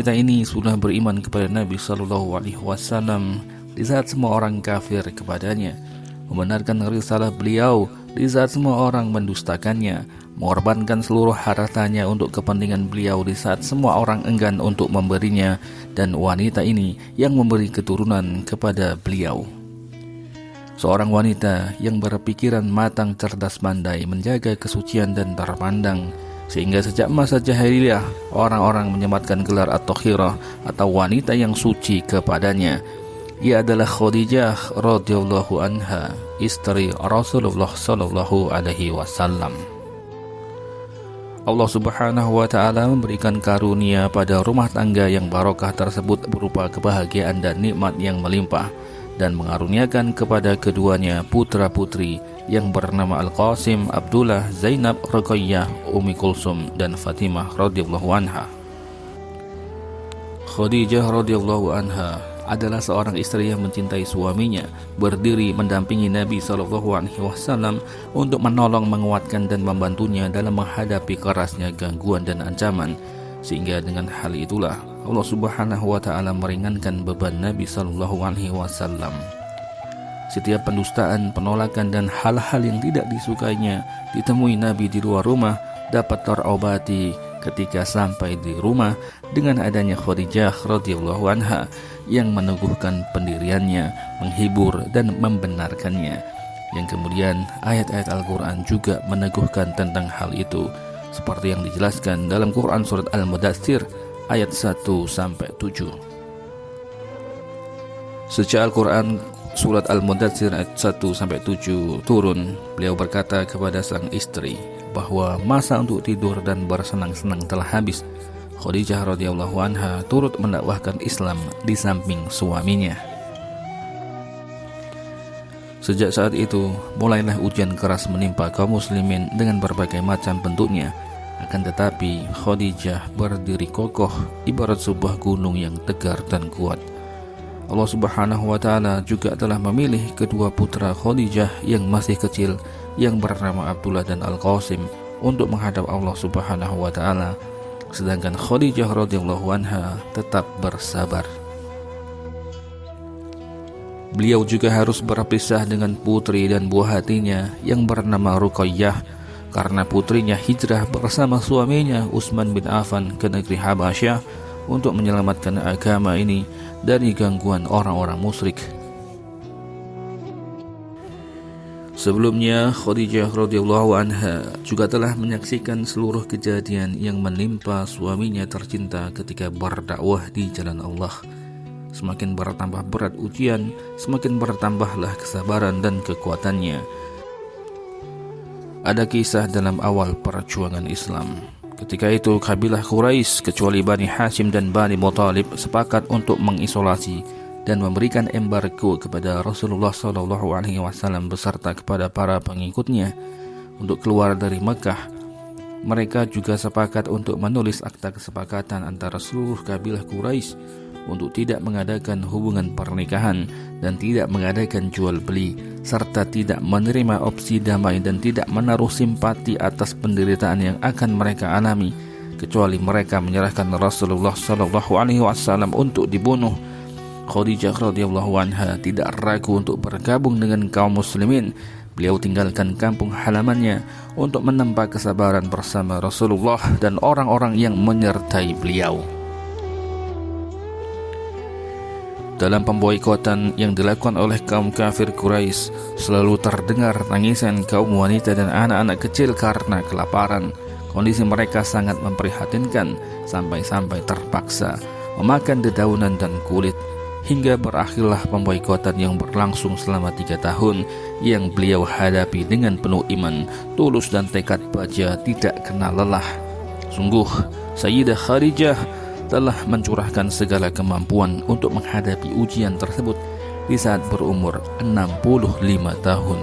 wanita ini sudah beriman kepada Nabi Shallallahu Alaihi Wasallam di saat semua orang kafir kepadanya, membenarkan risalah beliau di saat semua orang mendustakannya, mengorbankan seluruh hartanya untuk kepentingan beliau di saat semua orang enggan untuk memberinya, dan wanita ini yang memberi keturunan kepada beliau. Seorang wanita yang berpikiran matang, cerdas, pandai, menjaga kesucian dan terpandang, sehingga sejak masa jahiliyah orang-orang menyematkan gelar at-Tahirah atau wanita yang suci kepadanya. Ia adalah Khadijah radhiyallahu anha, istri Rasulullah sallallahu alaihi wasallam. Allah Subhanahu wa taala memberikan karunia pada rumah tangga yang barokah tersebut berupa kebahagiaan dan nikmat yang melimpah, dan mengaruniakan kepada keduanya putra-putri yang bernama Al-Qasim, Abdullah, Zainab, Ruqayyah, Ummi Kulsum, dan Fatimah radhiyallahu anha. Khadijah radhiyallahu anha adalah seorang istri yang mencintai suaminya, berdiri mendampingi Nabi SAW untuk menolong, menguatkan, dan membantunya dalam menghadapi kerasnya gangguan dan ancaman, sehingga dengan hal itulah Allah Subhanahu wa taala meringankan beban Nabi SAW. Setiap pendustaan, penolakan, dan hal-hal yang tidak disukainya ditemui Nabi di luar rumah dapat terobati ketika sampai di rumah dengan adanya Khadijah radhiyallahu anha yang meneguhkan pendiriannya, menghibur dan membenarkannya. Yang kemudian ayat-ayat Al-Quran juga meneguhkan tentang hal itu, seperti yang dijelaskan dalam Quran surat Al-Mudaththir ayat 1-7. Sejak Al-Quran surat Al-Mudaththir ayat 1-7 turun, beliau berkata kepada sang istri bahwa masa untuk tidur dan bersenang-senang telah habis. Khadijah radhiyallahu anha turut mendakwahkan Islam di samping suaminya. Sejak saat itu mulailah ujian keras menimpa kaum muslimin dengan berbagai macam bentuknya. Akan tetapi Khadijah berdiri kokoh ibarat sebuah gunung yang tegar dan kuat. Allah Subhanahu wa taala juga telah memilih kedua putra Khadijah yang masih kecil yang bernama Abdullah dan Al-Qasim untuk menghadap Allah Subhanahu wa taala, sedangkan Khadijah radhiyallahu anha tetap bersabar. Beliau juga harus berpisah dengan putri dan buah hatinya yang bernama Ruqayyah karena putrinya hijrah bersama suaminya Utsman bin Affan ke negeri Habasyah untuk menyelamatkan agama ini dari gangguan orang-orang musyrik. Sebelumnya Khadijah radhiyallahu anha juga telah menyaksikan seluruh kejadian yang menimpa suaminya tercinta ketika berdakwah di jalan Allah. Semakin bertambah berat ujian, semakin bertambahlah kesabaran dan kekuatannya. Ada kisah dalam awal perjuangan Islam. Ketika itu kabilah Quraisy kecuali Bani Hashim dan Bani Muthalib sepakat untuk mengisolasi dan memberikan embargo kepada Rasulullah SAW beserta kepada para pengikutnya untuk keluar dari Mekah. Mereka juga sepakat untuk menulis akta kesepakatan antara seluruh kabilah Quraisy untuk tidak mengadakan hubungan pernikahan dan tidak mengadakan jual beli, serta tidak menerima opsi damai dan tidak menaruh simpati atas penderitaan yang akan mereka alami, kecuali mereka menyerahkan Rasulullah SAW untuk dibunuh. Khadijah radhiyallahu anha tidak ragu untuk bergabung dengan kaum muslimin. Beliau tinggalkan kampung halamannya untuk menempa kesabaran bersama Rasulullah dan orang-orang yang menyertai beliau. Dalam pemboikotan yang dilakukan oleh kaum kafir Quraisy, selalu terdengar tangisan kaum wanita dan anak-anak kecil karena kelaparan. Kondisi mereka sangat memprihatinkan, sampai-sampai terpaksa memakan dedaunan dan kulit. Hingga berakhirlah pemboikotan yang berlangsung selama 3 tahun yang beliau hadapi dengan penuh iman, tulus dan tekad baja tidak kenal lelah. Sungguh, Sayyidah Khadijah telah mencurahkan segala kemampuan untuk menghadapi ujian tersebut di saat berumur 65 tahun.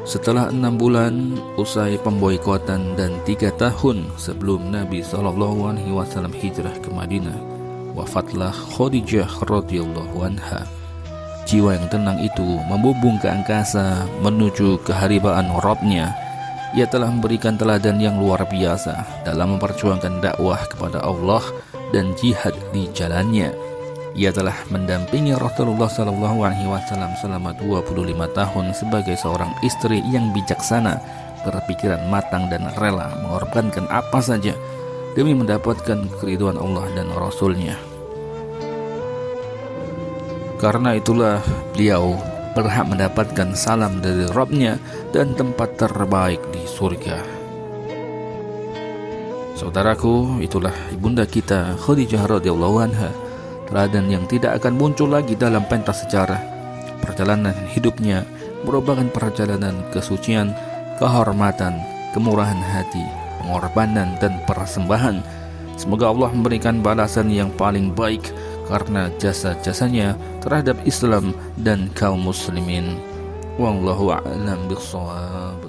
Setelah 6 bulan usai pemboikotan dan 3 tahun sebelum Nabi SAW hijrah ke Madinah, wafatlah Khadijah radhiyallahu anha. Jiwa yang tenang itu membubung ke angkasa menuju keharibaan Rabbnya. Ia telah memberikan teladan yang luar biasa dalam memperjuangkan dakwah kepada Allah dan jihad di jalannya. Ia telah mendampingi Rasulullah SAW selama 25 tahun sebagai seorang istri yang bijaksana, berpikiran matang dan rela mengorbankan apa saja demi mendapatkan keridhaan Allah dan Rasul-Nya. Karena itulah beliau berhak mendapatkan salam dari Rabb-Nya dan tempat terbaik di surga. Saudaraku, itulah ibunda kita Khadijah radhiyallahu anha, teladan yang tidak akan muncul lagi dalam pentas sejarah. Perjalanan hidupnya merupakan perjalanan kesucian, kehormatan, kemurahan hati, pengorbanan dan persembahan. Semoga Allah memberikan balasan yang paling baik karena jasa-jasanya terhadap Islam dan kaum muslimin. Wallahu a'lam bishawab.